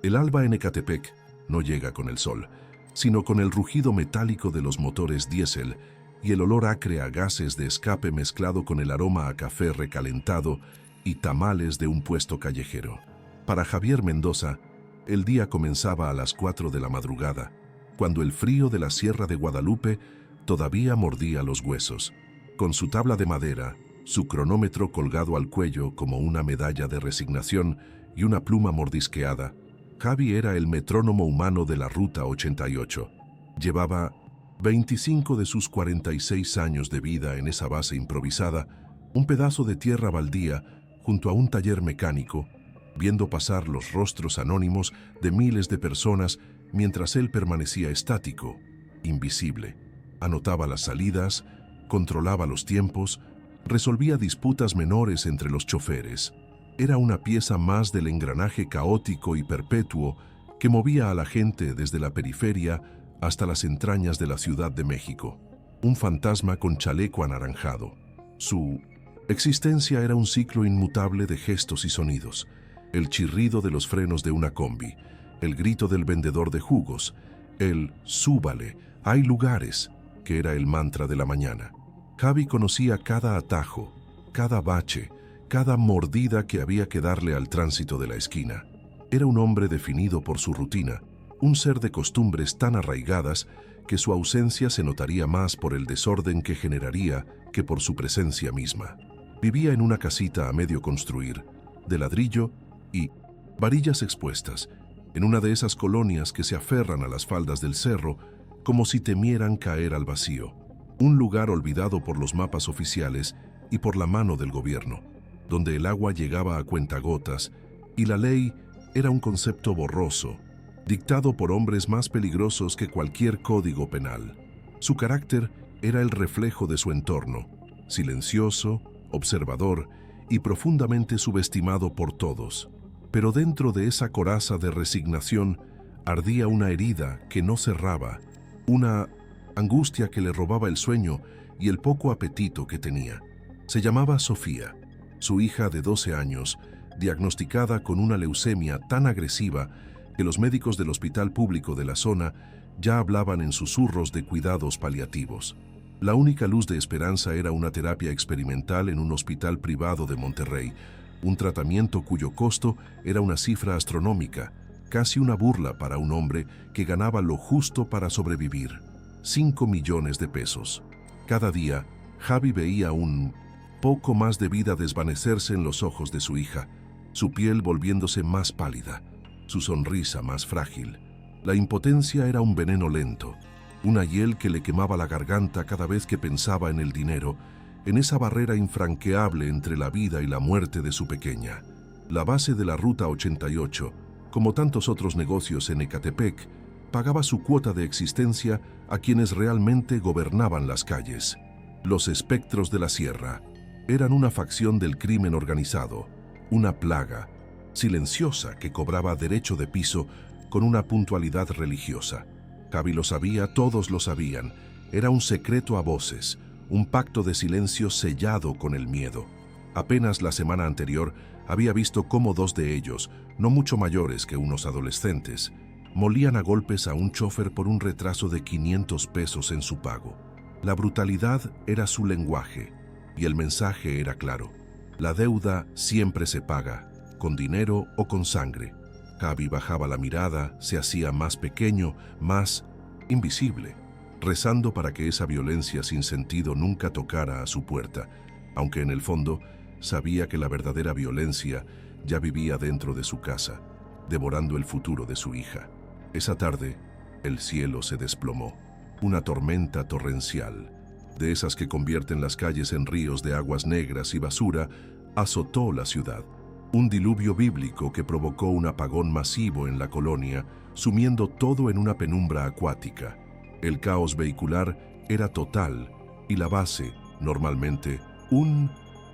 El alba en Ecatepec no llega con el sol, sino con el rugido metálico de los motores diésel y el olor acre a gases de escape mezclado con el aroma a café recalentado y tamales de un puesto callejero. Para Javier Mendoza, el día comenzaba a las 4 de la madrugada, cuando el frío de la Sierra de Guadalupe todavía mordía los huesos. Con su tabla de madera, su cronómetro colgado al cuello como una medalla de resignación y una pluma mordisqueada, Javi era el metrónomo humano de la Ruta 88. Llevaba 25 de sus 46 años de vida en esa base improvisada, un pedazo de tierra baldía junto a un taller mecánico, viendo pasar los rostros anónimos de miles de personas mientras él permanecía estático, invisible. Anotaba las salidas, controlaba los tiempos, resolvía disputas menores entre los choferes. Era una pieza más del engranaje caótico y perpetuo que movía a la gente desde la periferia hasta las entrañas de la Ciudad de México. Un fantasma con chaleco anaranjado. Su existencia era un ciclo inmutable de gestos y sonidos. El chirrido de los frenos de una combi, el grito del vendedor de jugos, el «súbale, hay lugares», que era el mantra de la mañana. Javi conocía cada atajo, cada bache, cada mordida que había que darle al tránsito de la esquina. Era un hombre definido por su rutina, un ser de costumbres tan arraigadas que su ausencia se notaría más por el desorden que generaría que por su presencia misma. Vivía en una casita a medio construir, de ladrillo y varillas expuestas, en una de esas colonias que se aferran a las faldas del cerro como si temieran caer al vacío. Un lugar olvidado por los mapas oficiales y por la mano del gobierno, donde el agua llegaba a cuentagotas y la ley era un concepto borroso, dictado por hombres más peligrosos que cualquier código penal. Su carácter era el reflejo de su entorno, silencioso, observador y profundamente subestimado por todos. Pero dentro de esa coraza de resignación ardía una herida que no cerraba, una angustia que le robaba el sueño y el poco apetito que tenía. Se llamaba Sofía, su hija de 12 años, diagnosticada con una leucemia tan agresiva que los médicos del hospital público de la zona ya hablaban en susurros de cuidados paliativos. La única luz de esperanza era una terapia experimental en un hospital privado de Monterrey, un tratamiento cuyo costo era una cifra astronómica, casi una burla para un hombre que ganaba lo justo para sobrevivir: 5 millones de pesos. Cada día, Javi veía un poco más de vida desvanecerse en los ojos de su hija, su piel volviéndose más pálida, su sonrisa más frágil. La impotencia era un veneno lento, una hiel que le quemaba la garganta cada vez que pensaba en el dinero, en esa barrera infranqueable entre la vida y la muerte de su pequeña. La base de la Ruta 88, como tantos otros negocios en Ecatepec, pagaba su cuota de existencia a quienes realmente gobernaban las calles. Los espectros de la sierra eran una facción del crimen organizado, una plaga silenciosa que cobraba derecho de piso con una puntualidad religiosa. Javi lo sabía, todos lo sabían. Era un secreto a voces, un pacto de silencio sellado con el miedo. Apenas la semana anterior había visto cómo 2 de ellos, no mucho mayores que unos adolescentes, molían a golpes a un chofer por un retraso de 500 pesos en su pago. La brutalidad era su lenguaje y el mensaje era claro: la deuda siempre se paga, con dinero o con sangre. Javi bajaba la mirada, se hacía más pequeño, más invisible, rezando para que esa violencia sin sentido nunca tocara a su puerta, aunque en el fondo sabía que la verdadera violencia ya vivía dentro de su casa, devorando el futuro de su hija. Esa tarde, el cielo se desplomó. Una tormenta torrencial, de esas que convierten las calles en ríos de aguas negras y basura, azotó la ciudad. Un diluvio bíblico que provocó un apagón masivo en la colonia, sumiendo todo en una penumbra acuática. El caos vehicular era total y la base, normalmente un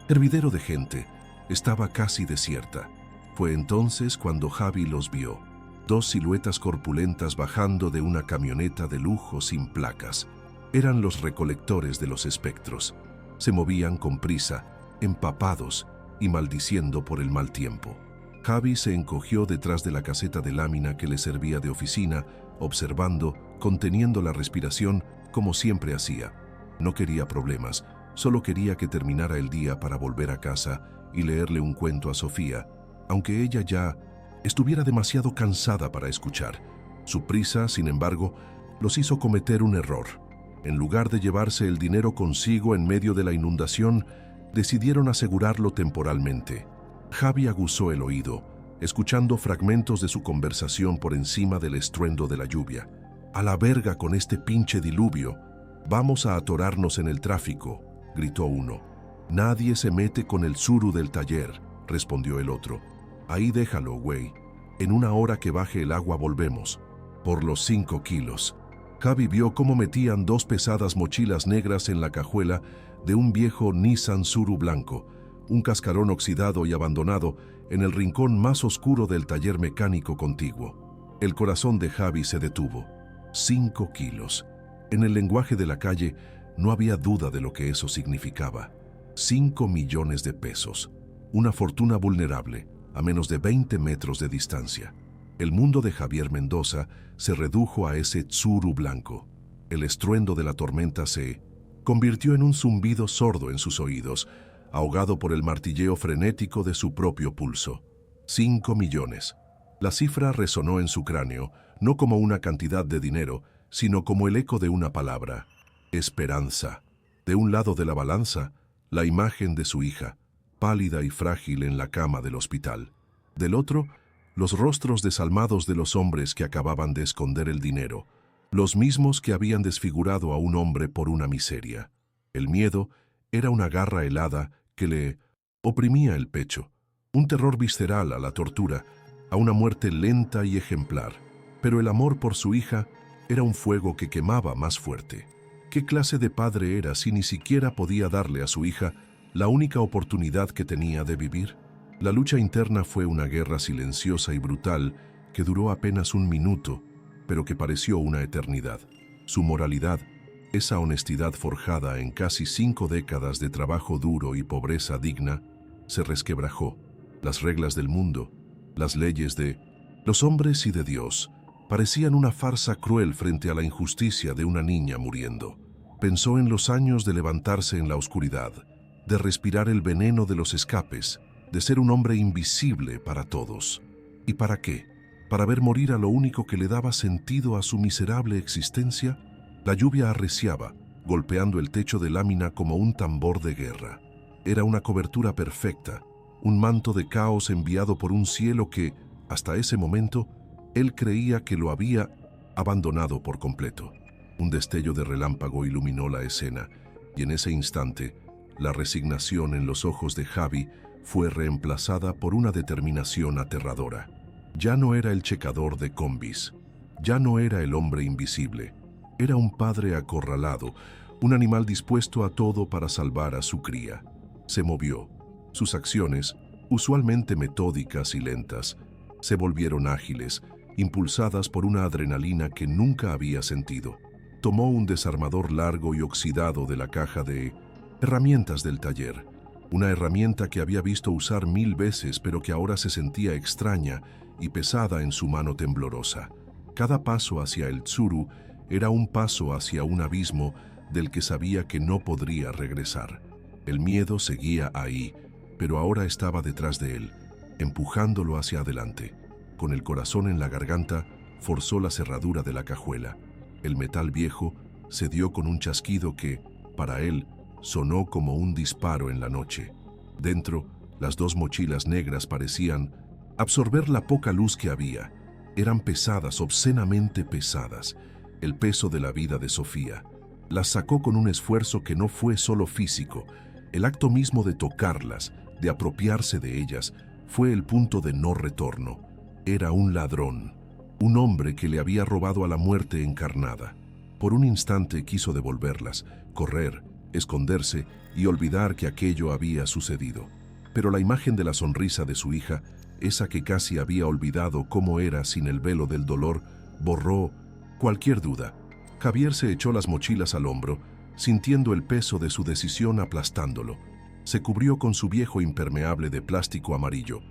hervidero de gente, estaba casi desierta. Fue entonces cuando Javi los vio: 2 siluetas corpulentas bajando de una camioneta de lujo sin placas. Eran los recolectores de los espectros. Se movían con prisa, empapados y maldiciendo por el mal tiempo. Javi se encogió detrás de la caseta de lámina que le servía de oficina, observando, conteniendo la respiración, como siempre hacía. No quería problemas, solo quería que terminara el día para volver a casa y leerle un cuento a Sofía, aunque ella ya estuviera demasiado cansada para escuchar. Su prisa, sin embargo, los hizo cometer un error. En lugar de llevarse el dinero consigo en medio de la inundación, decidieron asegurarlo temporalmente. Javi aguzó el oído, escuchando fragmentos de su conversación por encima del estruendo de la lluvia. «A la verga con este pinche diluvio. Vamos a atorarnos en el tráfico», gritó uno. «Nadie se mete con el suru del taller», respondió el otro. «Ahí déjalo, güey. En una hora que baje el agua volvemos». Por los 5 kilos. Javi vio cómo metían 2 pesadas mochilas negras en la cajuela de un viejo Nissan Suru blanco, un cascarón oxidado y abandonado en el rincón más oscuro del taller mecánico contiguo. El corazón de Javi se detuvo. 5 kilos. En el lenguaje de la calle no había duda de lo que eso significaba. 5 millones de pesos. Una fortuna vulnerable, a menos de 20 metros de distancia. El mundo de Javier Mendoza se redujo a ese tsuru blanco. El estruendo de la tormenta se convirtió en un zumbido sordo en sus oídos, ahogado por el martilleo frenético de su propio pulso. 5 millones. La cifra resonó en su cráneo, no como una cantidad de dinero, sino como el eco de una palabra: esperanza. De un lado de la balanza, la imagen de su hija, pálida y frágil en la cama del hospital. Del otro, los rostros desalmados de los hombres que acababan de esconder el dinero, los mismos que habían desfigurado a un hombre por una miseria. El miedo era una garra helada que le oprimía el pecho, un terror visceral a la tortura, a una muerte lenta y ejemplar. Pero el amor por su hija era un fuego que quemaba más fuerte. ¿Qué clase de padre era si ni siquiera podía darle a su hija la única oportunidad que tenía de vivir? La lucha interna fue una guerra silenciosa y brutal que duró apenas 1 minuto, pero que pareció una eternidad. Su moralidad, esa honestidad forjada en casi 5 décadas de trabajo duro y pobreza digna, se resquebrajó. Las reglas del mundo, las leyes de los hombres y de Dios, parecían una farsa cruel frente a la injusticia de una niña muriendo. Pensó en los años de levantarse en la oscuridad, de respirar el veneno de los escapes, de ser un hombre invisible para todos. ¿Y para qué? ¿Para ver morir a lo único que le daba sentido a su miserable existencia? La lluvia arreciaba, golpeando el techo de lámina como un tambor de guerra. Era una cobertura perfecta, un manto de caos enviado por un cielo que, hasta ese momento, él creía que lo había abandonado por completo. Un destello de relámpago iluminó la escena, y en ese instante, la resignación en los ojos de Javi fue reemplazada por una determinación aterradora. Ya no era el checador de combis, ya no era el hombre invisible, era un padre acorralado, un animal dispuesto a todo para salvar a su cría. Se movió. Sus acciones, usualmente metódicas y lentas, se volvieron ágiles, impulsadas por una adrenalina que nunca había sentido. Tomó un desarmador largo y oxidado de la caja de herramientas del taller, una herramienta que había visto usar 1000 veces, pero que ahora se sentía extraña y pesada en su mano temblorosa. Cada paso hacia el tsuru era un paso hacia un abismo del que sabía que no podría regresar. El miedo seguía ahí, pero ahora estaba detrás de él, empujándolo hacia adelante. Con el corazón en la garganta, forzó la cerradura de la cajuela. El metal viejo cedió con un chasquido que, para él, sonó como un disparo en la noche. Dentro, las 2 mochilas negras parecían absorber la poca luz que había. Eran pesadas, obscenamente pesadas, el peso de la vida de Sofía. Las sacó con un esfuerzo que no fue solo físico. El acto mismo de tocarlas, de apropiarse de ellas, fue el punto de no retorno. Era un ladrón, un hombre que le había robado a la muerte encarnada. Por un instante quiso devolverlas, correr, esconderse y olvidar que aquello había sucedido. Pero la imagen de la sonrisa de su hija, esa que casi había olvidado cómo era sin el velo del dolor, borró cualquier duda. Javier se echó las mochilas al hombro, sintiendo el peso de su decisión aplastándolo. Se cubrió con su viejo impermeable de plástico amarillo,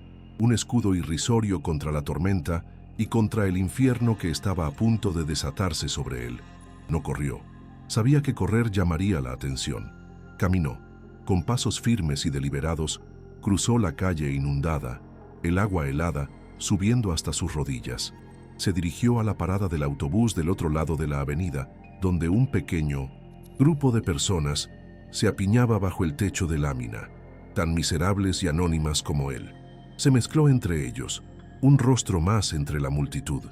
un escudo irrisorio contra la tormenta y contra el infierno que estaba a punto de desatarse sobre él. No corrió. Sabía que correr llamaría la atención. Caminó. Con pasos firmes y deliberados, cruzó la calle inundada, el agua helada, subiendo hasta sus rodillas. Se dirigió a la parada del autobús del otro lado de la avenida, donde un pequeño grupo de personas se apiñaba bajo el techo de lámina, tan miserables y anónimas como él. Se mezcló entre ellos, un rostro más entre la multitud,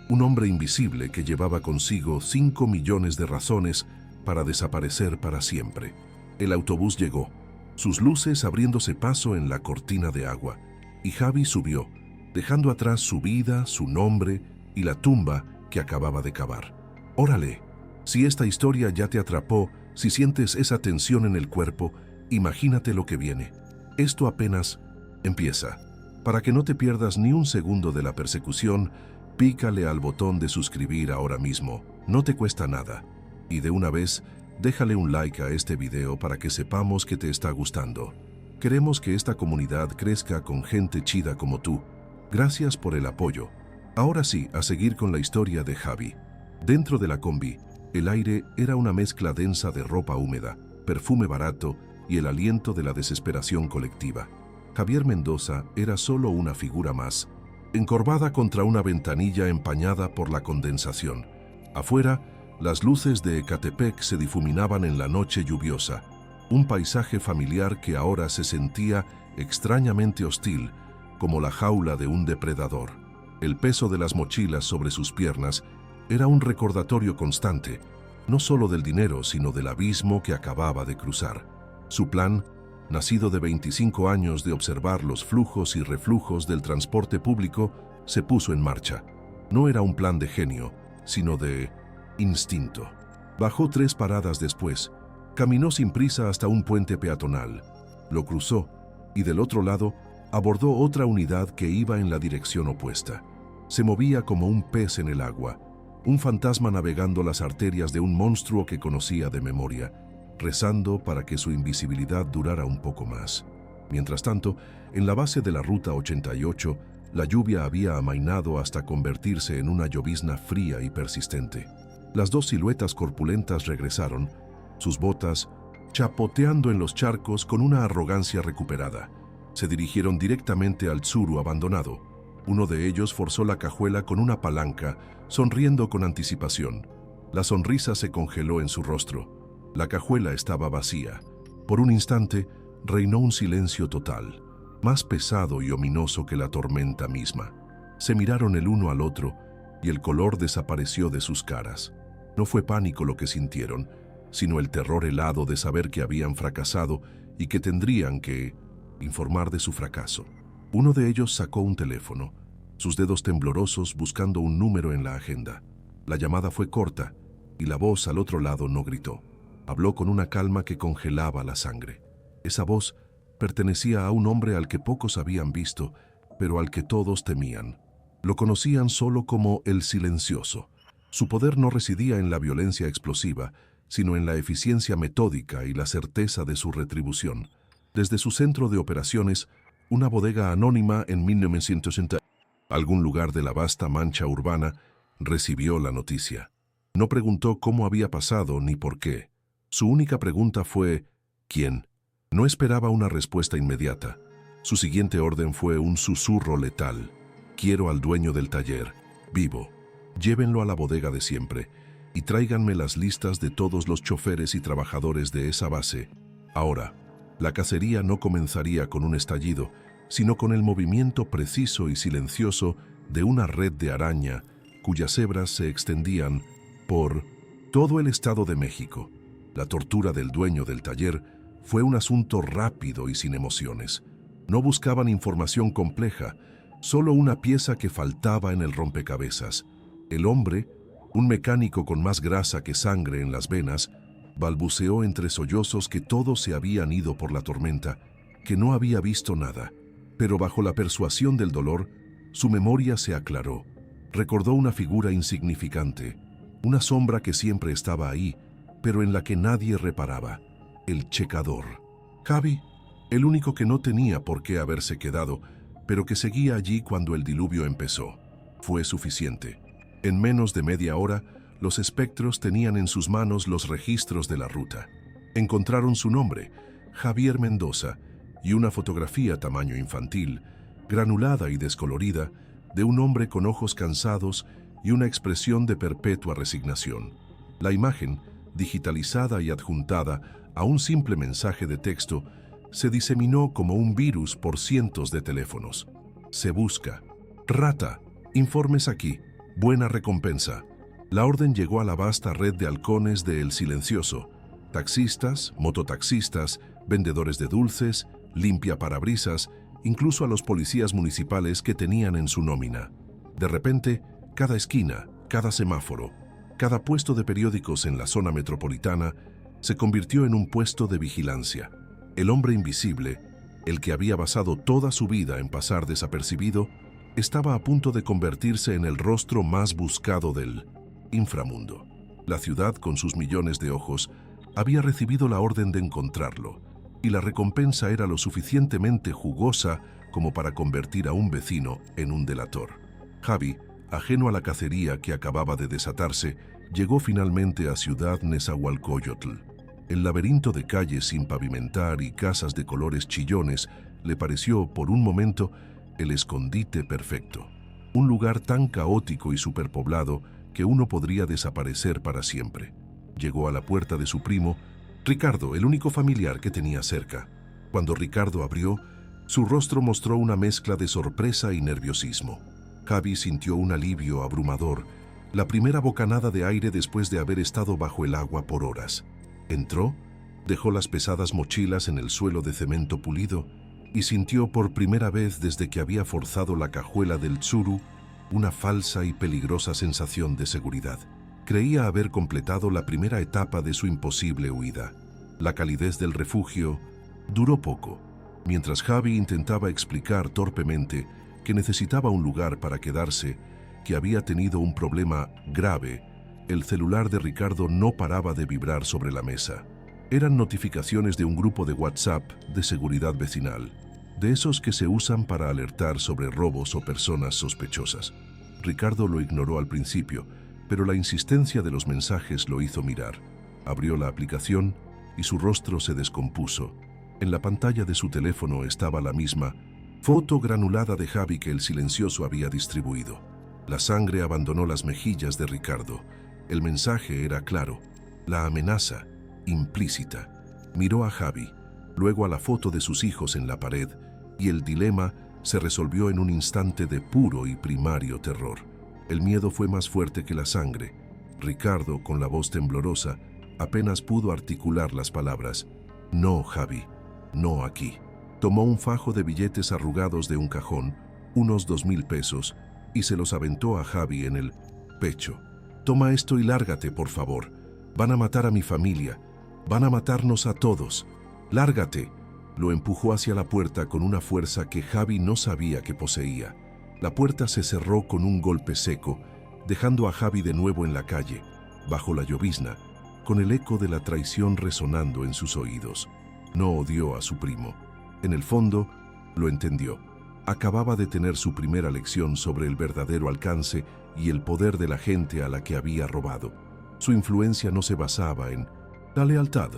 un hombre invisible que llevaba consigo 5 millones de razones para desaparecer para siempre. El autobús llegó, sus luces abriéndose paso en la cortina de agua, y Javi subió, dejando atrás su vida, su nombre y la tumba que acababa de cavar. Órale, si esta historia ya te atrapó, si sientes esa tensión en el cuerpo, imagínate lo que viene. Esto apenas empieza. Para que no te pierdas ni un segundo de la persecución, pícale al botón de suscribir ahora mismo, no te cuesta nada. Y de una vez, déjale un like a este video para que sepamos que te está gustando. Queremos que esta comunidad crezca con gente chida como tú. Gracias por el apoyo. Ahora sí, a seguir con la historia de Javi. Dentro de la combi, el aire era una mezcla densa de ropa húmeda, perfume barato y el aliento de la desesperación colectiva. Javier Mendoza era solo una figura más, encorvada contra una ventanilla empañada por la condensación. Afuera, las luces de Ecatepec se difuminaban en la noche lluviosa, un paisaje familiar que ahora se sentía extrañamente hostil, como la jaula de un depredador. El peso de las mochilas sobre sus piernas era un recordatorio constante, no solo del dinero, sino del abismo que acababa de cruzar. Su plan, nacido de 25 años de observar los flujos y reflujos del transporte público, se puso en marcha. No era un plan de genio, sino de instinto. Bajó 3 paradas después, caminó sin prisa hasta un puente peatonal, lo cruzó y del otro lado abordó otra unidad que iba en la dirección opuesta. Se movía como un pez en el agua, un fantasma navegando las arterias de un monstruo que conocía de memoria, rezando para que su invisibilidad durara un poco más. Mientras tanto, en la base de la Ruta 88, la lluvia había amainado hasta convertirse en una llovizna fría y persistente. Las 2 siluetas corpulentas regresaron, sus botas chapoteando en los charcos con una arrogancia recuperada. Se dirigieron directamente al Tsuru abandonado. Uno de ellos forzó la cajuela con una palanca, sonriendo con anticipación. La sonrisa se congeló en su rostro. La cajuela estaba vacía. Por un instante, reinó un silencio total, más pesado y ominoso que la tormenta misma. Se miraron el uno al otro y el color desapareció de sus caras. No fue pánico lo que sintieron, sino el terror helado de saber que habían fracasado y que tendrían que informar de su fracaso. Uno de ellos sacó un teléfono, sus dedos temblorosos buscando un número en la agenda. La llamada fue corta y la voz al otro lado no gritó. Habló con una calma que congelaba la sangre. Esa voz pertenecía a un hombre al que pocos habían visto, pero al que todos temían. Lo conocían solo como el Silencioso. Su poder no residía en la violencia explosiva, sino en la eficiencia metódica y la certeza de su retribución. Desde su centro de operaciones, una bodega anónima en 1960, algún lugar de la vasta mancha urbana, recibió la noticia. No preguntó cómo había pasado ni por qué. Su única pregunta fue ¿quién? No esperaba una respuesta inmediata. Su siguiente orden fue un susurro letal. Quiero al dueño del taller, vivo. Llévenlo a la bodega de siempre y tráiganme las listas de todos los choferes y trabajadores de esa base. Ahora, la cacería no comenzaría con un estallido, sino con el movimiento preciso y silencioso de una red de araña cuyas hebras se extendían por todo el Estado de México. La tortura del dueño del taller fue un asunto rápido y sin emociones. No buscaban información compleja, solo una pieza que faltaba en el rompecabezas. El hombre, un mecánico con más grasa que sangre en las venas, balbuceó entre sollozos que todos se habían ido por la tormenta, que no había visto nada. Pero bajo la persuasión del dolor, su memoria se aclaró. Recordó una figura insignificante, una sombra que siempre estaba ahí, pero en la que nadie reparaba, el checador. Javi, el único que no tenía por qué haberse quedado, pero que seguía allí cuando el diluvio empezó. Fue suficiente. En menos de media hora, los espectros tenían en sus manos los registros de la ruta. Encontraron su nombre, Javier Mendoza, y una fotografía tamaño infantil, granulada y descolorida, de un hombre con ojos cansados y una expresión de perpetua resignación. La imagen, digitalizada y adjuntada a un simple mensaje de texto, se diseminó como un virus por cientos de teléfonos. Se busca. Rata, informes aquí. Buena recompensa. La orden llegó a la vasta red de halcones de El Silencioso. Taxistas, mototaxistas, vendedores de dulces, limpiaparabrisas, incluso a los policías municipales que tenían en su nómina. De repente, cada esquina, cada semáforo, cada puesto de periódicos en la zona metropolitana se convirtió en un puesto de vigilancia. El hombre invisible, el que había basado toda su vida en pasar desapercibido, estaba a punto de convertirse en el rostro más buscado del inframundo. La ciudad, con sus millones de ojos, había recibido la orden de encontrarlo, y la recompensa era lo suficientemente jugosa como para convertir a un vecino en un delator. Javi, ajeno a la cacería que acababa de desatarse, llegó finalmente a Ciudad Nezahualcóyotl. El laberinto de calles sin pavimentar y casas de colores chillones le pareció, por un momento, el escondite perfecto. Un lugar tan caótico y superpoblado que uno podría desaparecer para siempre. Llegó a la puerta de su primo, Ricardo, el único familiar que tenía cerca. Cuando Ricardo abrió, su rostro mostró una mezcla de sorpresa y nerviosismo. Javi sintió un alivio abrumador, la primera bocanada de aire después de haber estado bajo el agua por horas. Entró, dejó las pesadas mochilas en el suelo de cemento pulido y sintió por primera vez desde que había forzado la cajuela del Tsuru una falsa y peligrosa sensación de seguridad. Creía haber completado la primera etapa de su imposible huida. La calidez del refugio duró poco. Mientras Javi intentaba explicar torpemente que necesitaba un lugar para quedarse, que había tenido un problema grave, el celular de Ricardo no paraba de vibrar sobre la mesa. Eran notificaciones de un grupo de WhatsApp de seguridad vecinal, de esos que se usan para alertar sobre robos o personas sospechosas. Ricardo lo ignoró al principio, pero la insistencia de los mensajes lo hizo mirar. Abrió la aplicación y su rostro se descompuso. En la pantalla de su teléfono estaba la misma foto granulada de Javi que El Silencioso había distribuido. La sangre abandonó las mejillas de Ricardo. El mensaje era claro, la amenaza, implícita. Miró a Javi, luego a la foto de sus hijos en la pared, y el dilema se resolvió en un instante de puro y primario terror. El miedo fue más fuerte que la sangre. Ricardo, con la voz temblorosa, apenas pudo articular las palabras. No, Javi, no aquí. Tomó un fajo de billetes arrugados de un cajón, unos 2,000 pesos, y se los aventó a Javi en el pecho. Toma esto y lárgate, por favor. Van a matar a mi familia. Van a matarnos a todos. Lárgate. Lo empujó hacia la puerta con una fuerza que Javi no sabía que poseía. La puerta se cerró con un golpe seco, dejando a Javi de nuevo en la calle, bajo la llovizna, con el eco de la traición resonando en sus oídos. No odió a su primo. En el fondo, lo entendió. Acababa de tener su primera lección sobre el verdadero alcance y el poder de la gente a la que había robado. Su influencia no se basaba en la lealtad,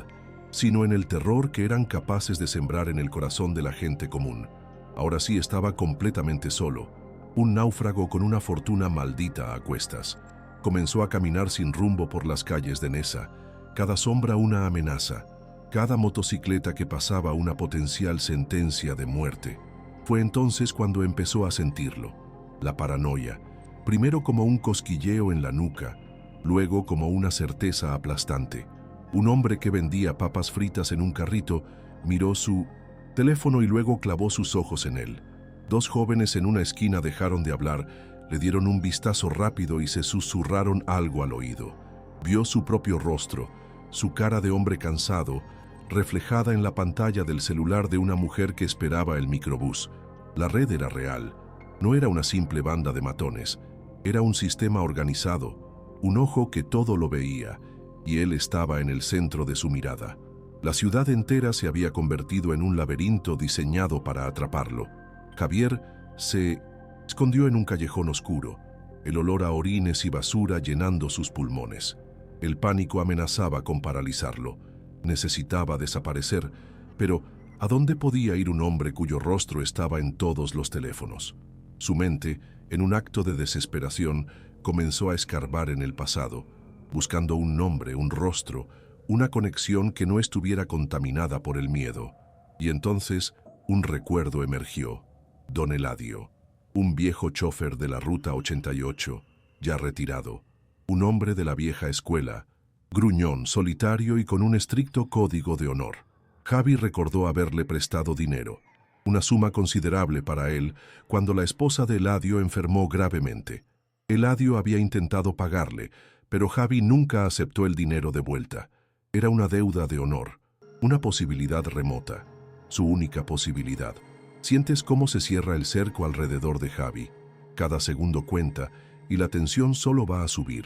sino en el terror que eran capaces de sembrar en el corazón de la gente común. Ahora sí estaba completamente solo, un náufrago con una fortuna maldita a cuestas. Comenzó a caminar sin rumbo por las calles de Neza, cada sombra una amenaza, cada motocicleta que pasaba una potencial sentencia de muerte. Fue entonces cuando empezó a sentirlo, la paranoia, primero como un cosquilleo en la nuca, luego como una certeza aplastante. Un hombre que vendía papas fritas en un carrito miró su teléfono y luego clavó sus ojos en él. Dos jóvenes en una esquina dejaron de hablar, le dieron un vistazo rápido y se susurraron algo al oído. Vio su propio rostro, su cara de hombre cansado, reflejada en la pantalla del celular de una mujer que esperaba el microbús. La red era real, no era una simple banda de matones, era un sistema organizado, un ojo que todo lo veía, y él estaba en el centro de su mirada. La ciudad entera se había convertido en un laberinto diseñado para atraparlo. Javier Se escondió en un callejón oscuro, el olor a orines y basura llenando sus pulmones. El pánico amenazaba con paralizarlo. Necesitaba desaparecer, pero ¿a dónde podía ir un hombre cuyo rostro estaba en todos los teléfonos? Su mente, en un acto de desesperación, comenzó a escarbar en el pasado, buscando un nombre, un rostro, una conexión que no estuviera contaminada por el miedo. Y entonces un recuerdo emergió. Don Eladio, un viejo chofer de la Ruta 88, ya retirado, un hombre de la vieja escuela, gruñón, solitario y con un estricto código de honor. Javi recordó haberle prestado dinero, una suma considerable para él, cuando la esposa de Eladio enfermó gravemente. Eladio había intentado pagarle, pero Javi nunca aceptó el dinero de vuelta. Era una deuda de honor, una posibilidad remota, su única posibilidad. Sientes cómo se cierra el cerco alrededor de Javi. Cada segundo cuenta y la tensión solo va a subir.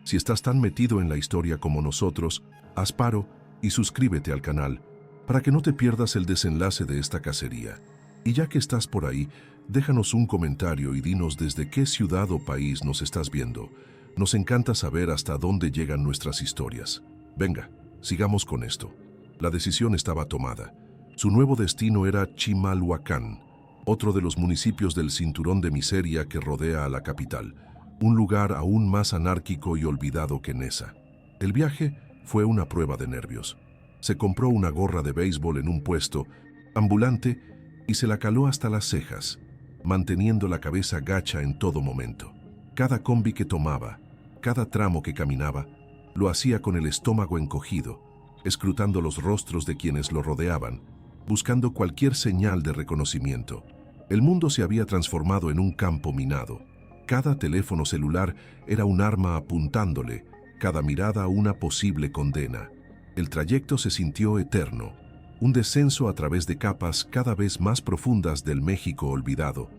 Si estás tan metido en la historia como nosotros, haz paro y suscríbete al canal para que no te pierdas el desenlace de esta cacería. Y ya que estás por ahí, déjanos un comentario y dinos desde qué ciudad o país nos estás viendo. Nos encanta saber hasta dónde llegan nuestras historias. Venga, sigamos con esto. La decisión estaba tomada. Su nuevo destino era Chimalhuacán, otro de los municipios del cinturón de miseria que rodea a la capital, un lugar aún más anárquico y olvidado que Neza. El viaje fue una prueba de nervios. Se compró una gorra de béisbol en un puesto ambulante y se la caló hasta las cejas, manteniendo la cabeza gacha en todo momento. Cada combi que tomaba, cada tramo que caminaba, lo hacía con el estómago encogido, escrutando los rostros de quienes lo rodeaban, buscando cualquier señal de reconocimiento. El mundo se había transformado en un campo minado. Cada teléfono celular era un arma apuntándole, cada mirada una posible condena. El trayecto se sintió eterno, un descenso a través de capas cada vez más profundas del México olvidado,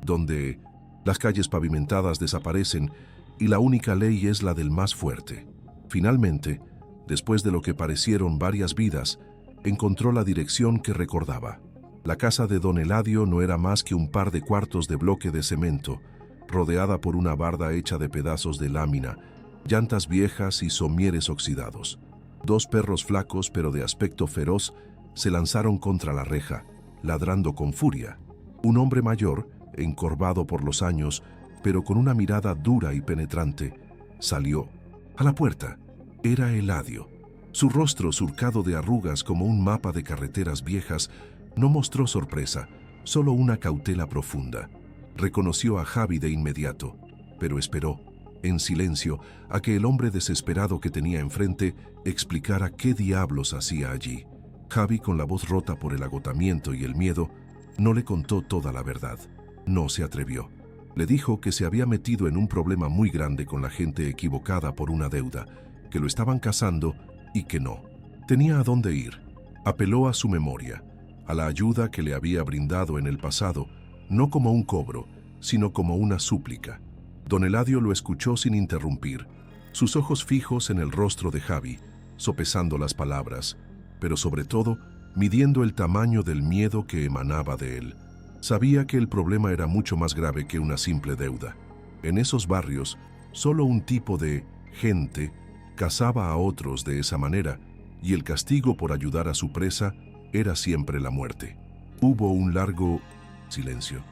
donde las calles pavimentadas desaparecen y la única ley es la del más fuerte. Finalmente, después de lo que parecieron varias vidas, encontró la dirección que recordaba. La casa de Don Eladio no era más que un par de cuartos de bloque de cemento, rodeada por una barda hecha de pedazos de lámina, llantas viejas y somieres oxidados. Dos perros flacos pero de aspecto feroz se lanzaron contra la reja, ladrando con furia. Un hombre mayor, encorvado por los años, pero con una mirada dura y penetrante, salió. A la puerta. Era Eladio. Su rostro, surcado de arrugas como un mapa de carreteras viejas, no mostró sorpresa, solo una cautela profunda. Reconoció a Javi de inmediato, pero esperó, en silencio, a que el hombre desesperado que tenía enfrente explicara qué diablos hacía allí. Javi, con la voz rota por el agotamiento y el miedo, no le contó toda la verdad. No se atrevió. Le dijo que se había metido en un problema muy grande con la gente equivocada por una deuda, que lo estaban cazando y que no tenía a dónde ir. Apeló a su memoria, a la ayuda que le había brindado en el pasado, no como un cobro, sino como una súplica. Don Eladio lo escuchó sin interrumpir, sus ojos fijos en el rostro de Javi, sopesando las palabras, pero sobre todo midiendo el tamaño del miedo que emanaba de él. Sabía que el problema era mucho más grave que una simple deuda. En esos barrios, solo un tipo de gente cazaba a otros de esa manera, y el castigo por ayudar a su presa era siempre la muerte. Hubo un largo silencio,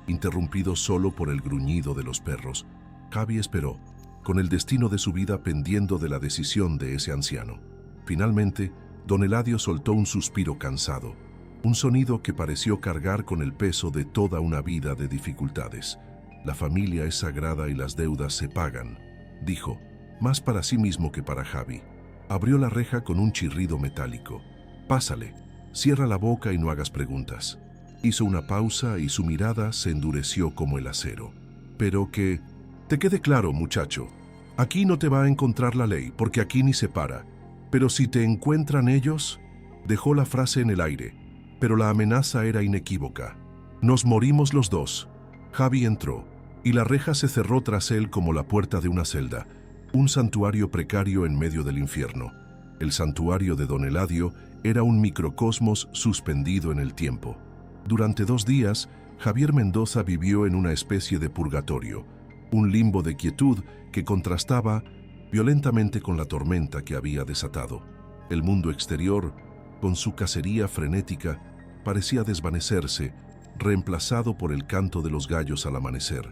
interrumpido solo por el gruñido de los perros. Javi esperó, con el destino de su vida pendiendo de la decisión de ese anciano. Finalmente, Don Eladio soltó un suspiro cansado, un sonido que pareció cargar con el peso de toda una vida de dificultades. La familia es sagrada y las deudas se pagan, dijo, más para sí mismo que para Javi. Abrió la reja con un chirrido metálico. Pásale, cierra la boca y no hagas preguntas. Hizo una pausa y su mirada se endureció como el acero. Pero que te quede claro, muchacho, aquí no te va a encontrar la ley, porque aquí ni se para. Pero si te encuentran ellos, dejó la frase en el aire, pero la amenaza era inequívoca. Nos morimos los dos. Javi entró, y la reja se cerró tras él como la puerta de una celda, un santuario precario en medio del infierno. El santuario de Don Eladio era un microcosmos suspendido en el tiempo. Durante 2 días, Javier Mendoza vivió en una especie de purgatorio, un limbo de quietud que contrastaba violentamente con la tormenta que había desatado. El mundo exterior, con su cacería frenética, parecía desvanecerse, reemplazado por el canto de los gallos al amanecer,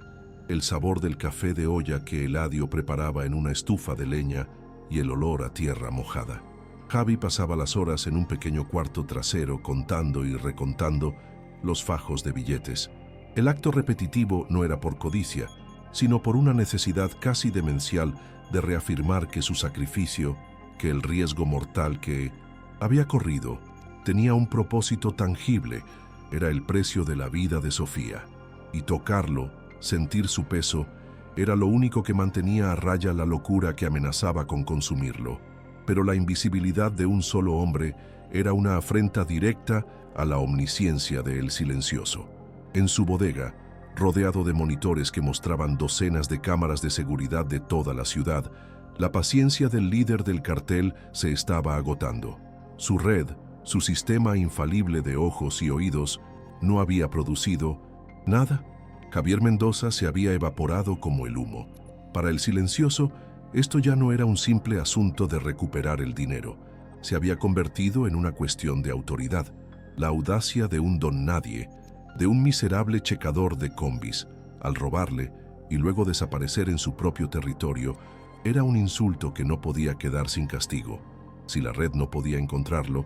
el sabor del café de olla que Eladio preparaba en una estufa de leña y el olor a tierra mojada. Javi pasaba las horas en un pequeño cuarto trasero contando y recontando los fajos de billetes. El acto repetitivo no era por codicia, sino por una necesidad casi demencial de reafirmar que su sacrificio, que el riesgo mortal que había corrido, tenía un propósito tangible, era el precio de la vida de Sofía. Y tocarlo, sentir su peso, era lo único que mantenía a raya la locura que amenazaba con consumirlo. Pero la invisibilidad de un solo hombre era una afrenta directa a la omnisciencia de El Silencioso. En su bodega, rodeado de monitores que mostraban docenas de cámaras de seguridad de toda la ciudad, la paciencia del líder del cartel se estaba agotando. Su red, su sistema infalible de ojos y oídos, no había producido nada. Javier Mendoza se había evaporado como el humo. Para El Silencioso, esto ya no era un simple asunto de recuperar el dinero. Se había convertido en una cuestión de autoridad, la audacia de un don nadie, de un miserable checador de combis. Al robarle y luego desaparecer en su propio territorio, era un insulto que no podía quedar sin castigo. Si la red no podía encontrarlo,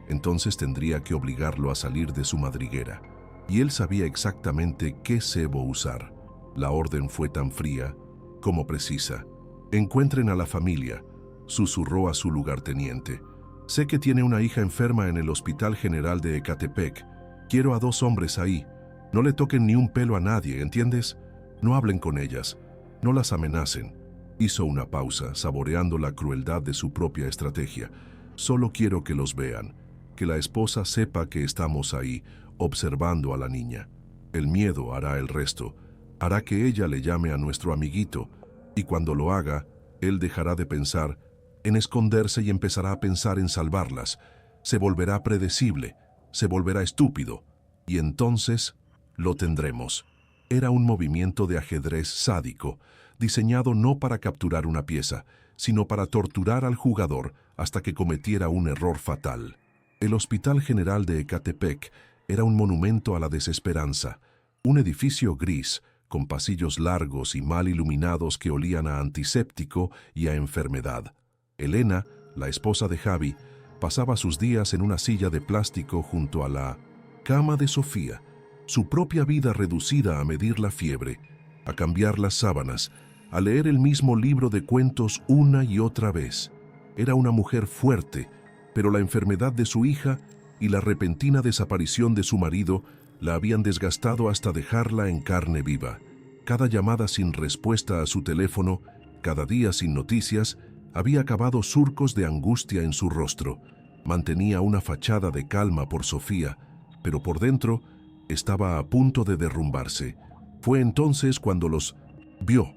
entonces tendría que obligarlo a salir de su madriguera. Y él sabía exactamente qué cebo usar. La orden fue tan fría como precisa. «Encuentren a la familia», susurró a su lugarteniente. «Sé que tiene una hija enferma en el Hospital General de Ecatepec. Quiero a 2 hombres ahí. No le toquen ni un pelo a nadie, ¿entiendes? No hablen con ellas. No las amenacen». Hizo una pausa, saboreando la crueldad de su propia estrategia. «Solo quiero que los vean, que la esposa sepa que estamos ahí, observando a la niña. El miedo hará el resto. Hará que ella le llame a nuestro amiguito, y cuando lo haga, él dejará de pensar en esconderse y empezará a pensar en salvarlas. Se volverá predecible, se volverá estúpido, y entonces lo tendremos». Era un movimiento de ajedrez sádico, diseñado no para capturar una pieza, sino para torturar al jugador hasta que cometiera un error fatal. El Hospital General de Ecatepec era un monumento a la desesperanza, un edificio gris, con pasillos largos y mal iluminados que olían a antiséptico y a enfermedad. Elena, la esposa de Javi, pasaba sus días en una silla de plástico junto a la cama de Sofía, su propia vida reducida a medir la fiebre, a cambiar las sábanas, a leer el mismo libro de cuentos una y otra vez. Era una mujer fuerte, pero la enfermedad de su hija y la repentina desaparición de su marido la habían desgastado hasta dejarla en carne viva. Cada llamada sin respuesta a su teléfono, cada día sin noticias, había cavado surcos de angustia en su rostro. Mantenía una fachada de calma por Sofía, pero por dentro estaba a punto de derrumbarse. Fue entonces cuando los vio.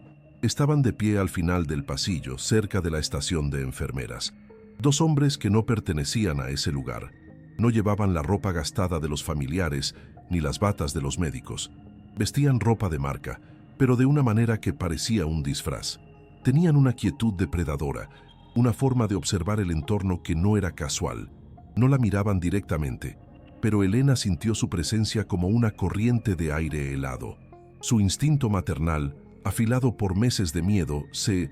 Estaban de pie al final del pasillo, cerca de la estación de enfermeras. 2 hombres que no pertenecían a ese lugar. No llevaban la ropa gastada de los familiares ni las batas de los médicos. Vestían ropa de marca, pero de una manera que parecía un disfraz. Tenían una quietud depredadora, una forma de observar el entorno que no era casual. No la miraban directamente, pero Elena sintió su presencia como una corriente de aire helado. Su instinto maternal, afilado por meses de miedo, se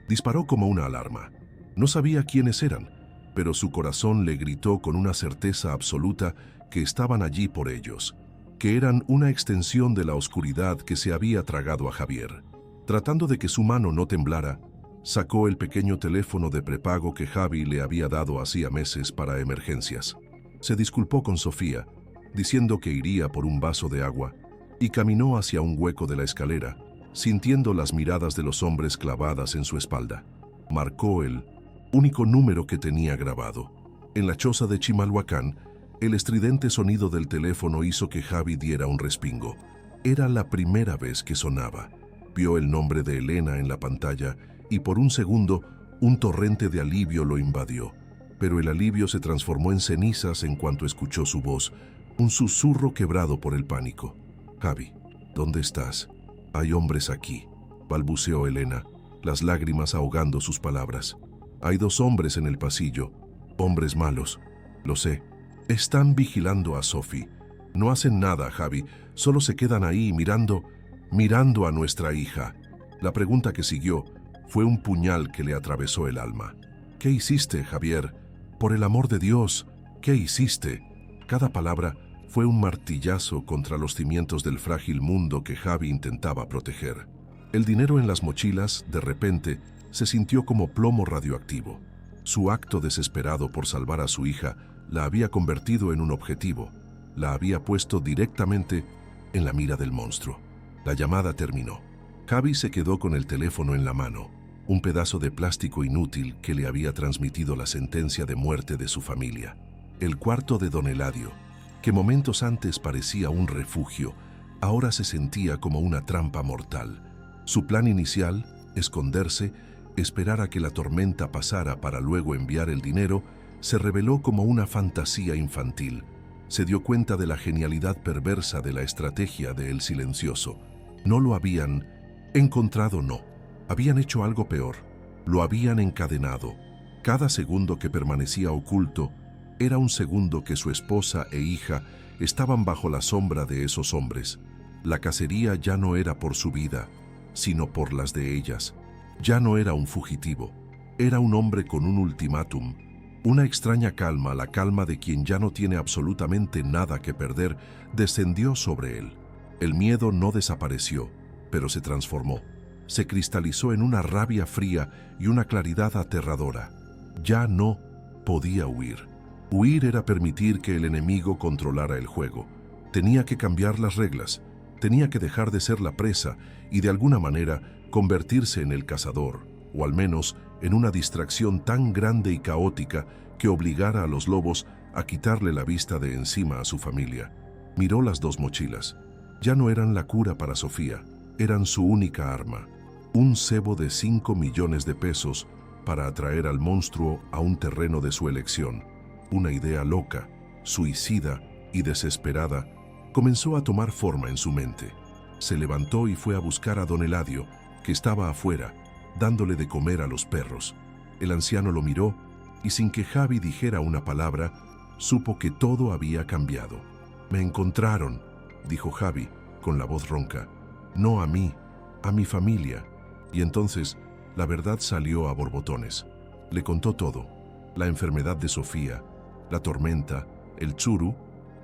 disparó como una alarma. No sabía quiénes eran, pero su corazón le gritó con una certeza absoluta que estaban allí por ellos, que eran una extensión de la oscuridad que se había tragado a Javier. Tratando de que su mano no temblara, sacó el pequeño teléfono de prepago que Javi le había dado hacía meses para emergencias. Se disculpó con Sofía, diciendo que iría por un vaso de agua, y caminó hacia un hueco de la escalera, sintiendo las miradas de los hombres clavadas en su espalda. Marcó el único número que tenía grabado. En la choza de Chimalhuacán, el estridente sonido del teléfono hizo que Javi diera un respingo. Era la primera vez que sonaba. Vio el nombre de Elena en la pantalla y por un segundo un torrente de alivio lo invadió. Pero el alivio se transformó en cenizas en cuanto escuchó su voz, un susurro quebrado por el pánico. Javi, ¿dónde estás? Hay hombres aquí, balbuceó Elena, las lágrimas ahogando sus palabras. Hay 2 hombres en el pasillo, hombres malos, lo sé. Están vigilando a Sophie. No hacen nada, Javi, solo se quedan ahí mirando a nuestra hija. La pregunta que siguió fue un puñal que le atravesó el alma. ¿Qué hiciste, Javier? Por el amor de Dios, ¿qué hiciste? Cada palabra fue un martillazo contra los cimientos del frágil mundo que Javi intentaba proteger. El dinero en las mochilas, de repente, se sintió como plomo radioactivo. Su acto desesperado por salvar a su hija la había convertido en un objetivo. La había puesto directamente en la mira del monstruo. La llamada terminó. Javi se quedó con el teléfono en la mano, un pedazo de plástico inútil que le había transmitido la sentencia de muerte de su familia. El cuarto de don Eladio, que momentos antes parecía un refugio, ahora se sentía como una trampa mortal. Su plan inicial, esconderse, esperar a que la tormenta pasara para luego enviar el dinero, se reveló como una fantasía infantil. Se dio cuenta de la genialidad perversa de la estrategia de El Silencioso. No lo habían encontrado, no. Habían hecho algo peor. Lo habían encadenado. Cada segundo que permanecía oculto era un segundo que su esposa e hija estaban bajo la sombra de esos hombres. La cacería ya no era por su vida, sino por las de ellas. Ya no era un fugitivo, era un hombre con un ultimátum. Una extraña calma, la calma de quien ya no tiene absolutamente nada que perder, descendió sobre él. El miedo no desapareció, pero se transformó. Se cristalizó en una rabia fría y una claridad aterradora. Ya no podía huir. Huir era permitir que el enemigo controlara el juego. Tenía que cambiar las reglas, tenía que dejar de ser la presa y de alguna manera convertirse en el cazador, o al menos en una distracción tan grande y caótica que obligara a los lobos a quitarle la vista de encima a su familia. Miró las 2 mochilas. Ya no eran la cura para Sofía, eran su única arma. Un cebo de 5 millones de pesos para atraer al monstruo a un terreno de su elección. Una idea loca, suicida y desesperada comenzó a tomar forma en su mente. Se levantó y fue a buscar a don Eladio, que estaba afuera, dándole de comer a los perros. El anciano lo miró y sin que Javi dijera una palabra, supo que todo había cambiado. «Me encontraron», dijo Javi con la voz ronca. «No a mí, a mi familia». Y entonces la verdad salió a borbotones. Le contó todo: la enfermedad de Sofía, la tormenta, el churu,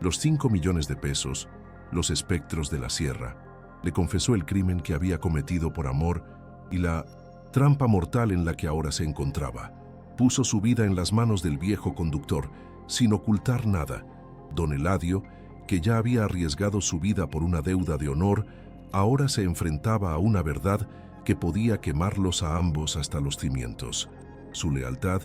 los 5 millones de pesos, los espectros de la sierra. Le confesó el crimen que había cometido por amor y la trampa mortal en la que ahora se encontraba. Puso su vida en las manos del viejo conductor, sin ocultar nada. Don Eladio, que ya había arriesgado su vida por una deuda de honor, ahora se enfrentaba a una verdad que podía quemarlos a ambos hasta los cimientos. Su lealtad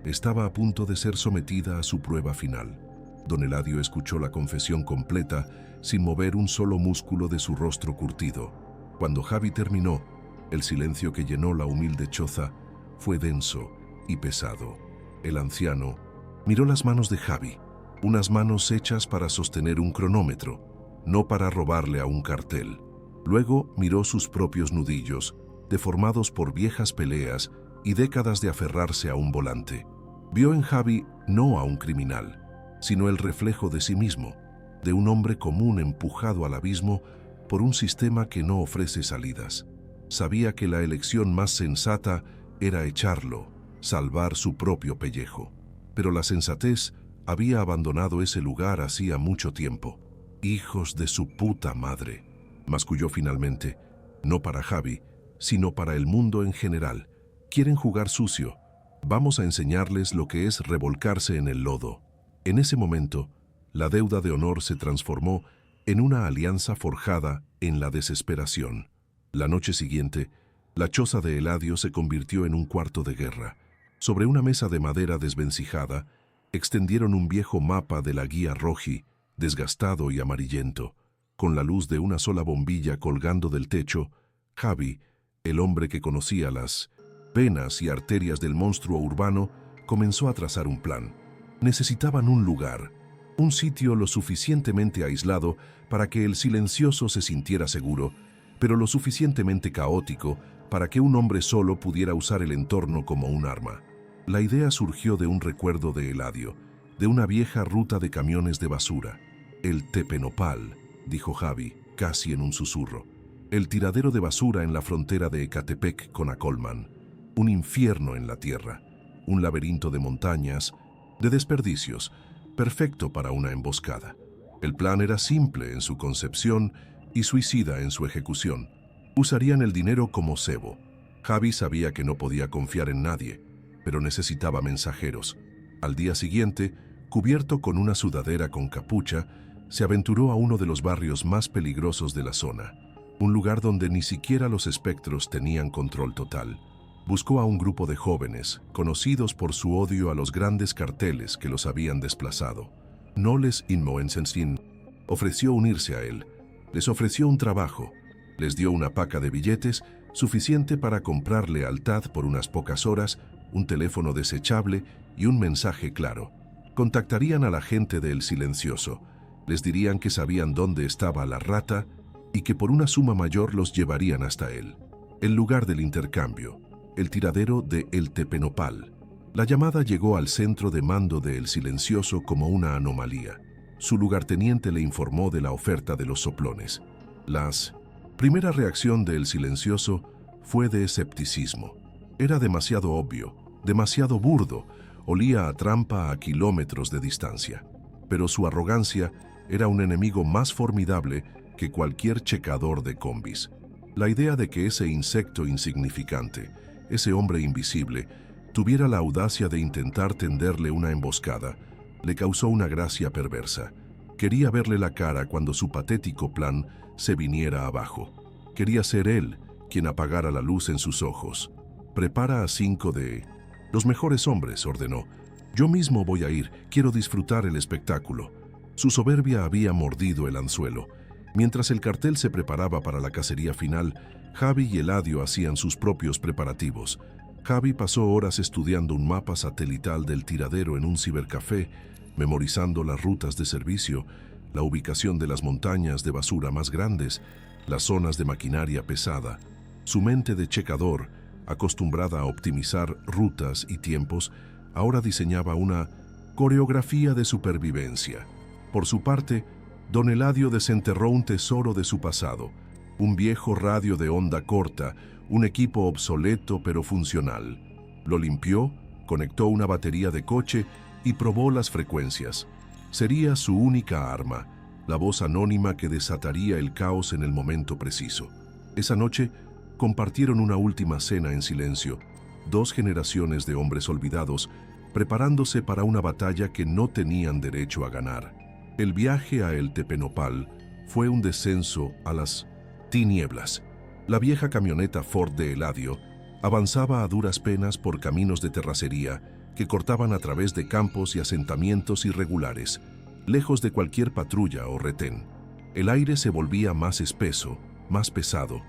estaba a punto de ser sometida a su prueba final. Don Eladio escuchó la confesión completa sin mover un solo músculo de su rostro curtido. Cuando Javi terminó, el silencio que llenó la humilde choza fue denso y pesado. El anciano miró las manos de Javi, unas manos hechas para sostener un cronómetro, no para robarle a un cartel. Luego miró sus propios nudillos, deformados por viejas peleas y décadas de aferrarse a un volante. Vio en Javi no a un criminal, sino el reflejo de sí mismo, de un hombre común empujado al abismo por un sistema que no ofrece salidas. Sabía que la elección más sensata era echarlo, salvar su propio pellejo. Pero la sensatez había abandonado ese lugar hacía mucho tiempo. «Hijos de su puta madre», masculló finalmente, no para Javi, sino para el mundo en general. «Quieren jugar sucio. Vamos a enseñarles lo que es revolcarse en el lodo». En ese momento, la deuda de honor se transformó en una alianza forjada en la desesperación. La noche siguiente, la choza de Eladio se convirtió en un cuarto de guerra. Sobre una mesa de madera desvencijada, extendieron un viejo mapa de la guía Roji, desgastado y amarillento. Con la luz de una sola bombilla colgando del techo, Javi, el hombre que conocía las venas y arterias del monstruo urbano, comenzó a trazar un plan. Necesitaban un lugar, Un sitio lo suficientemente aislado para que el silencioso se sintiera seguro, pero lo suficientemente caótico para que un hombre solo pudiera usar el entorno como un arma. La idea surgió de un recuerdo de Eladio, de una vieja ruta de camiones de basura. El Tepenopal, dijo Javi, casi en un susurro. El tiradero de basura en la frontera de Ecatepec con Acolman. Un infierno en la tierra, un laberinto de montañas, de desperdicios, perfecto para una emboscada. El plan era simple en su concepción y suicida en su ejecución. Usarían el dinero como cebo. Javi sabía que no podía confiar en nadie, pero necesitaba mensajeros. Al día siguiente, cubierto con una sudadera con capucha, se aventuró a uno de los barrios más peligrosos de la zona, un lugar donde ni siquiera los espectros tenían control total. Buscó a un grupo de jóvenes, conocidos por su odio a los grandes carteles que los habían desplazado. No les Inmoensensin ofreció unirse a él. Les ofreció un trabajo. Les dio una paca de billetes suficiente para comprar lealtad por unas pocas horas, un teléfono desechable y un mensaje claro. Contactarían a la gente de El Silencioso. Les dirían que sabían dónde estaba la rata y que por una suma mayor los llevarían hasta él. El lugar del intercambio, el tiradero de El Tepenopal. La llamada llegó al centro de mando de El Silencioso como una anomalía. Su lugarteniente le informó de la oferta de los soplones. La primera reacción de El Silencioso fue de escepticismo. Era demasiado obvio, demasiado burdo, olía a trampa a kilómetros de distancia. Pero su arrogancia era un enemigo más formidable que cualquier checador de combis. La idea de que ese insecto insignificante, ese hombre invisible, tuviera la audacia de intentar tenderle una emboscada, le causó una gracia perversa. Quería verle la cara cuando su patético plan se viniera abajo. Quería ser él quien apagara la luz en sus ojos. «Prepara a 5 de los mejores hombres», ordenó. «Yo mismo voy a ir, quiero disfrutar el espectáculo». Su soberbia había mordido el anzuelo. Mientras el cartel se preparaba para la cacería final, Javi y Eladio hacían sus propios preparativos. Javi pasó horas estudiando un mapa satelital del tiradero en un cibercafé, memorizando las rutas de servicio, la ubicación de las montañas de basura más grandes, las zonas de maquinaria pesada. Su mente de checador, acostumbrada a optimizar rutas y tiempos, ahora diseñaba una coreografía de supervivencia. Por su parte, don Eladio desenterró un tesoro de su pasado, un viejo radio de onda corta, un equipo obsoleto pero funcional. Lo limpió, conectó una batería de coche y probó las frecuencias. Sería su única arma, la voz anónima que desataría el caos en el momento preciso. Esa noche, compartieron una última cena en silencio, 2 generaciones de hombres olvidados, preparándose para una batalla que no tenían derecho a ganar. El viaje a El Tepenopal fue un descenso a las tinieblas. La vieja camioneta Ford de Eladio avanzaba a duras penas por caminos de terracería que cortaban a través de campos y asentamientos irregulares, lejos de cualquier patrulla o retén. El aire se volvía más espeso, más pesado,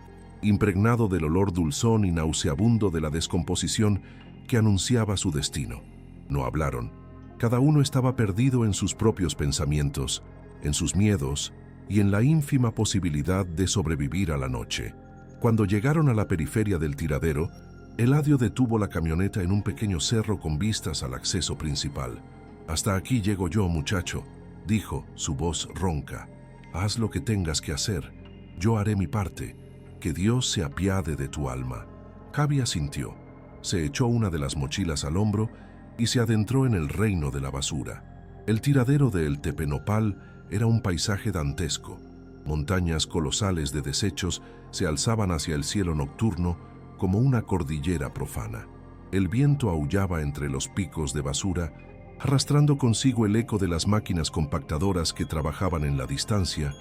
impregnado del olor dulzón y nauseabundo de la descomposición que anunciaba su destino. No hablaron. Cada uno estaba perdido en sus propios pensamientos, en sus miedos y en la ínfima posibilidad de sobrevivir a la noche. Cuando llegaron a la periferia del tiradero, Eladio detuvo la camioneta en un pequeño cerro con vistas al acceso principal. «Hasta aquí llego yo, muchacho», dijo, su voz ronca. «Haz lo que tengas que hacer. Yo haré mi parte. Que Dios se apiade de tu alma». Javi asintió. Se echó una de las mochilas al hombro y se adentró en el reino de la basura. El tiradero de El Tepenopal era un paisaje dantesco. Montañas colosales de desechos se alzaban hacia el cielo nocturno como una cordillera profana. El viento aullaba entre los picos de basura, arrastrando consigo el eco de las máquinas compactadoras que trabajaban en la distancia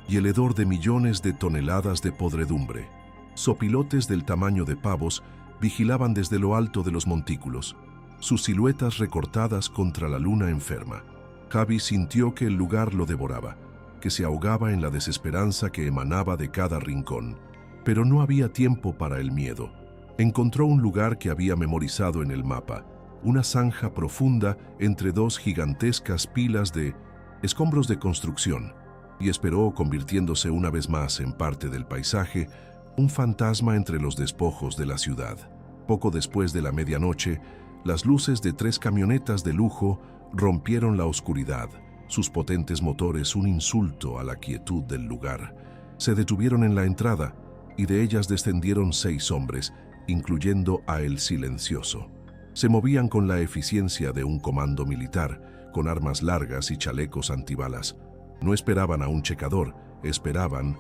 y el hedor de millones de toneladas de podredumbre. Sopilotes del tamaño de pavos vigilaban desde lo alto de los montículos, sus siluetas recortadas contra la luna enferma. Javi sintió que el lugar lo devoraba, que se ahogaba en la desesperanza que emanaba de cada rincón. Pero no había tiempo para el miedo. Encontró un lugar que había memorizado en el mapa, una zanja profunda entre 2 gigantescas pilas de escombros de construcción, y esperó, convirtiéndose una vez más en parte del paisaje, un fantasma entre los despojos de la ciudad. Poco después de la medianoche, las luces de 3 camionetas de lujo rompieron la oscuridad, sus potentes motores un insulto a la quietud del lugar. Se detuvieron en la entrada, y de ellas descendieron 6 hombres, incluyendo a El Silencioso. Se movían con la eficiencia de un comando militar, con armas largas y chalecos antibalas. No esperaban a un checador, esperaban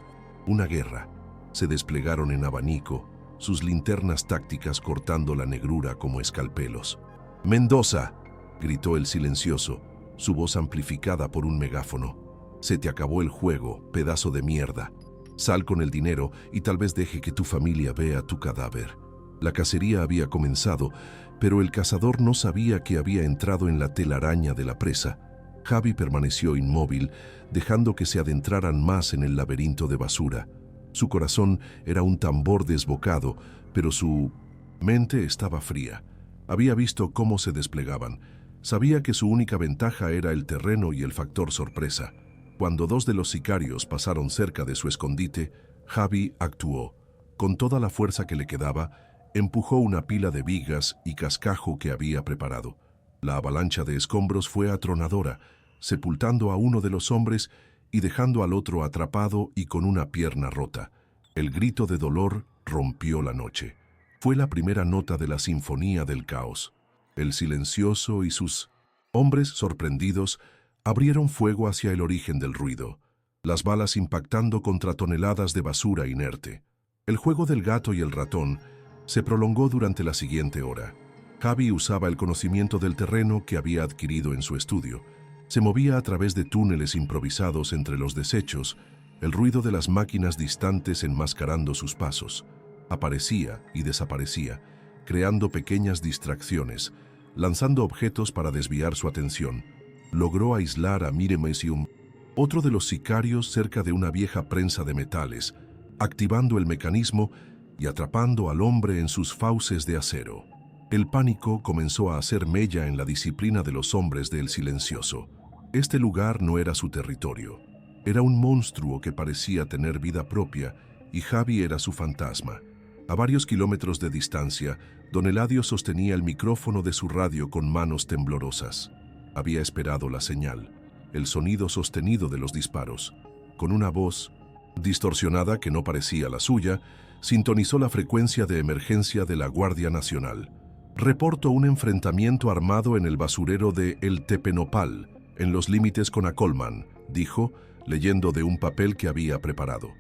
una guerra. Se desplegaron en abanico, sus linternas tácticas cortando la negrura como escalpelos. «¡Mendoza!», gritó El Silencioso, su voz amplificada por un megáfono. «Se te acabó el juego, pedazo de mierda. Sal con el dinero y tal vez deje que tu familia vea tu cadáver». La cacería había comenzado, pero el cazador no sabía que había entrado en la telaraña de la presa. Javi permaneció inmóvil, dejando que se adentraran más en el laberinto de basura. Su corazón era un tambor desbocado, pero su mente estaba fría. Había visto cómo se desplegaban. Sabía que su única ventaja era el terreno y el factor sorpresa. Cuando 2 de los sicarios pasaron cerca de su escondite, Javi actuó. Con toda la fuerza que le quedaba, empujó una pila de vigas y cascajo que había preparado. La avalancha de escombros fue atronadora, sepultando a uno de los hombres y dejando al otro atrapado y con una pierna rota. El grito de dolor rompió la noche. Fue la primera nota de la sinfonía del caos. El Silencioso y sus hombres, sorprendidos, abrieron fuego hacia el origen del ruido, las balas impactando contra toneladas de basura inerte. El juego del gato y el ratón se prolongó durante la siguiente hora. Javi usaba el conocimiento del terreno que había adquirido en su estudio. Se movía a través de túneles improvisados entre los desechos, el ruido de las máquinas distantes enmascarando sus pasos. Aparecía y desaparecía, creando pequeñas distracciones, lanzando objetos para desviar su atención. Logró aislar a Miremesium, otro de los sicarios, cerca de una vieja prensa de metales, activando el mecanismo y atrapando al hombre en sus fauces de acero. El pánico comenzó a hacer mella en la disciplina de los hombres del Silencioso. Este lugar no era su territorio. Era un monstruo que parecía tener vida propia, y Javi era su fantasma. A varios kilómetros de distancia, don Eladio sostenía el micrófono de su radio con manos temblorosas. Había esperado la señal, el sonido sostenido de los disparos. Con una voz distorsionada que no parecía la suya, sintonizó la frecuencia de emergencia de la Guardia Nacional. «Reporto un enfrentamiento armado en el basurero de El Tepenopal, en los límites con Acolman», dijo, leyendo de un papel que había preparado.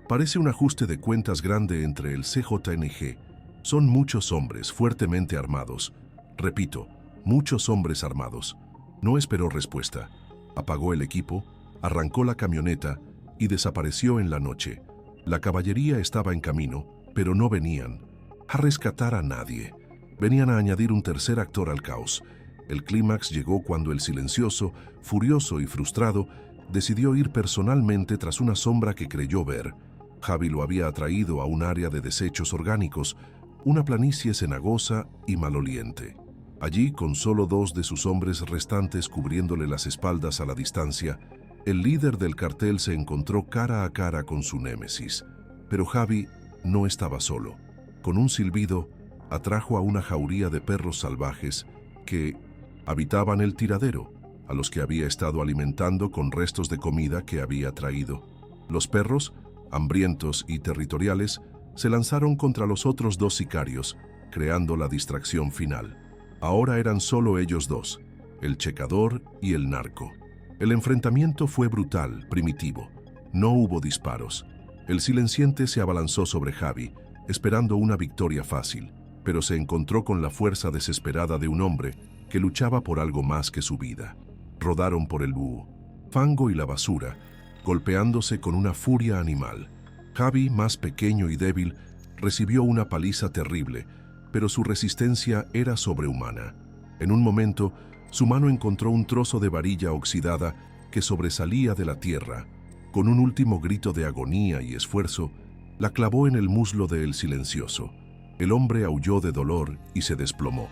«Parece un ajuste de cuentas grande entre el CJNG. Son muchos hombres fuertemente armados. Repito, muchos hombres armados». No esperó respuesta. Apagó el equipo, arrancó la camioneta y desapareció en la noche. La caballería estaba en camino, pero no venían a rescatar a nadie. Venían a añadir un tercer actor al caos. El clímax llegó cuando el Silencioso, furioso y frustrado, decidió ir personalmente tras una sombra que creyó ver. Javi lo había atraído a un área de desechos orgánicos, una planicie cenagosa y maloliente. Allí, con solo 2 de sus hombres restantes cubriéndole las espaldas a la distancia, el líder del cartel se encontró cara a cara con su némesis. Pero Javi no estaba solo. Con un silbido, atrajo a una jauría de perros salvajes que habitaban el tiradero, a los que había estado alimentando con restos de comida que había traído. Los perros, hambrientos y territoriales, se lanzaron contra los otros 2 sicarios, creando la distracción final. Ahora eran solo ellos 2, el checador y el narco. El enfrentamiento fue brutal, primitivo. No hubo disparos. El silenciente se abalanzó sobre Javi, esperando una victoria fácil, pero se encontró con la fuerza desesperada de un hombre que luchaba por algo más que su vida. Rodaron por el búho, fango y la basura, golpeándose con una furia animal. Javi, más pequeño y débil, recibió una paliza terrible, pero su resistencia era sobrehumana. En un momento, su mano encontró un trozo de varilla oxidada que sobresalía de la tierra. Con un último grito de agonía y esfuerzo, la clavó en el muslo de El Silencioso. El hombre aulló de dolor y se desplomó.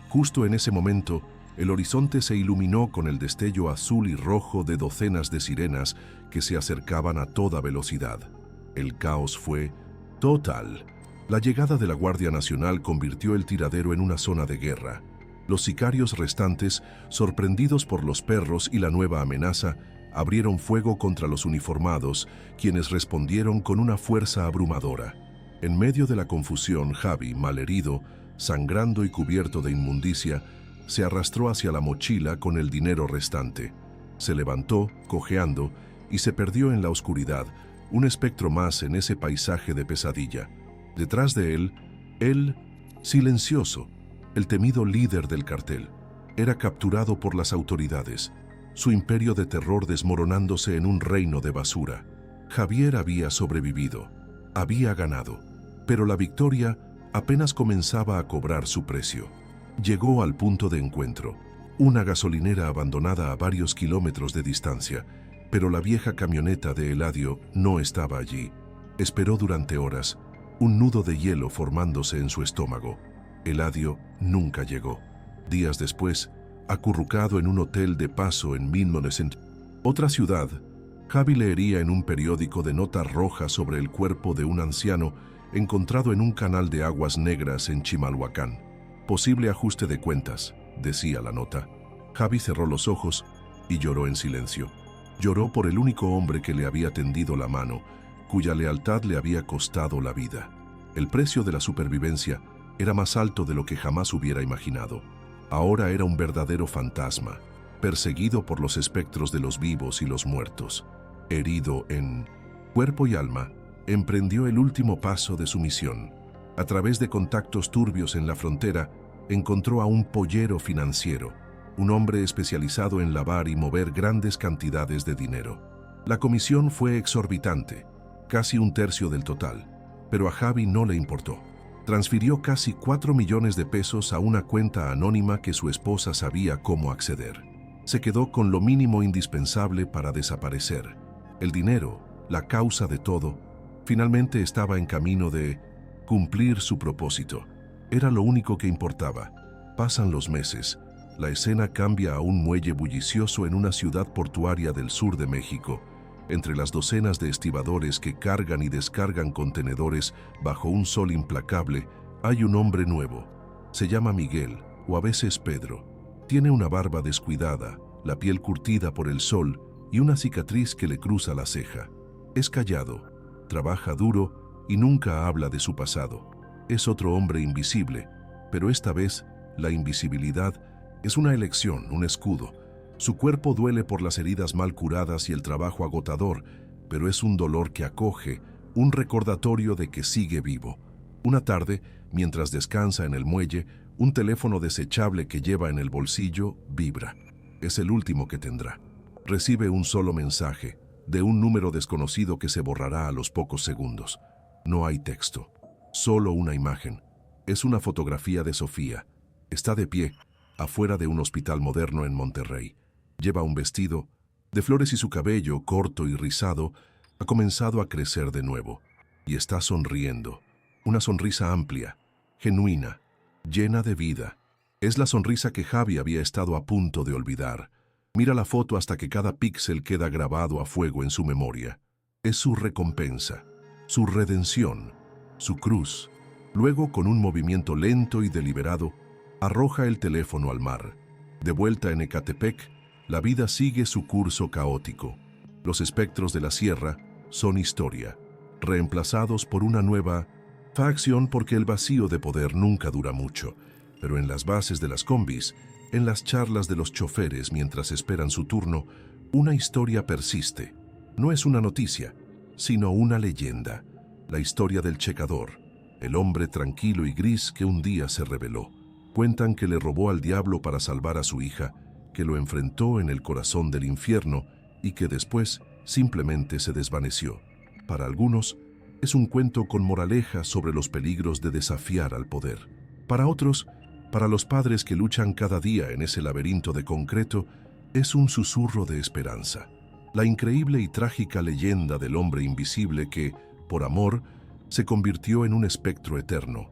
Justo en ese momento, El horizonte se iluminó con el destello azul y rojo de docenas de sirenas que se acercaban a toda velocidad. El caos fue total. La llegada de la Guardia Nacional convirtió el tiradero en una zona de guerra. Los sicarios restantes, sorprendidos por los perros y la nueva amenaza, abrieron fuego contra los uniformados, quienes respondieron con una fuerza abrumadora. En medio de la confusión, Javi, malherido, sangrando y cubierto de inmundicia, se arrastró hacia la mochila con el dinero restante. Se levantó, cojeando, y se perdió en la oscuridad, un espectro más en ese paisaje de pesadilla. Detrás de él, silencioso, el temido líder del cartel, era capturado por las autoridades, su imperio de terror desmoronándose en un reino de basura. Javier había sobrevivido, había ganado, pero la victoria apenas comenzaba a cobrar su precio. Llegó al punto de encuentro, una gasolinera abandonada a varios kilómetros de distancia, pero la vieja camioneta de Eladio no estaba allí. Esperó durante horas, un nudo de hielo formándose en su estómago. Eladio nunca llegó. Días después, acurrucado en un hotel de paso en Minmonesent, otra ciudad, Javi leería en un periódico de notas rojas sobre el cuerpo de un anciano encontrado en un canal de aguas negras en Chimalhuacán. Posible ajuste de cuentas, decía la nota. Javi cerró los ojos y lloró en silencio. Lloró por el único hombre que le había tendido la mano, cuya lealtad le había costado la vida. El precio de la supervivencia era más alto de lo que jamás hubiera imaginado. Ahora era un verdadero fantasma, perseguido por los espectros de los vivos y los muertos. Herido en cuerpo y alma, emprendió el último paso de su misión. A través de contactos turbios en la frontera, encontró a un pollero financiero, un hombre especializado en lavar y mover grandes cantidades de dinero. La comisión fue exorbitante, casi un tercio del total, pero a Javi no le importó. Transfirió casi 4 millones de pesos a una cuenta anónima que su esposa sabía cómo acceder. Se quedó con lo mínimo indispensable para desaparecer. El dinero, la causa de todo, finalmente estaba en camino de cumplir su propósito. Era lo único que importaba. Pasan los meses. La escena cambia a un muelle bullicioso en una ciudad portuaria del sur de México. Entre las docenas de estibadores que cargan y descargan contenedores bajo un sol implacable, hay un hombre nuevo. Se llama Miguel, o a veces Pedro. Tiene una barba descuidada, la piel curtida por el sol y una cicatriz que le cruza la ceja. Es callado, trabaja duro y nunca habla de su pasado. Es otro hombre invisible, pero esta vez la invisibilidad es una elección, un escudo. Su cuerpo duele por las heridas mal curadas y el trabajo agotador, pero es un dolor que acoge, un recordatorio de que sigue vivo. Una tarde, mientras descansa en el muelle, un teléfono desechable que lleva en el bolsillo vibra. Es el último que tendrá. Recibe un solo mensaje, de un número desconocido que se borrará a los pocos segundos. No hay texto, solo una imagen. Es una fotografía de Sofía. Está de pie, afuera de un hospital moderno en Monterrey. Lleva un vestido de flores y su cabello, corto y rizado, ha comenzado a crecer de nuevo. Y está sonriendo. Una sonrisa amplia, genuina, llena de vida. Es la sonrisa que Javi había estado a punto de olvidar. Mira la foto hasta que cada píxel queda grabado a fuego en su memoria. Es su recompensa, su redención, su cruz. Luego, con un movimiento lento y deliberado, arroja el teléfono al mar. De vuelta en Ecatepec, la vida sigue su curso caótico. Los espectros de la sierra son historia, reemplazados por una nueva facción porque el vacío de poder nunca dura mucho. Pero en las bases de las combis, en las charlas de los choferes mientras esperan su turno, una historia persiste. No es una noticia, sino una leyenda. La historia del checador, el hombre tranquilo y gris que un día se rebeló. Cuentan que le robó al diablo para salvar a su hija, que lo enfrentó en el corazón del infierno y que después simplemente se desvaneció. Para algunos, es un cuento con moraleja sobre los peligros de desafiar al poder. Para otros, para los padres que luchan cada día en ese laberinto de concreto, es un susurro de esperanza. La increíble y trágica leyenda del hombre invisible que, por amor, se convirtió en un espectro eterno.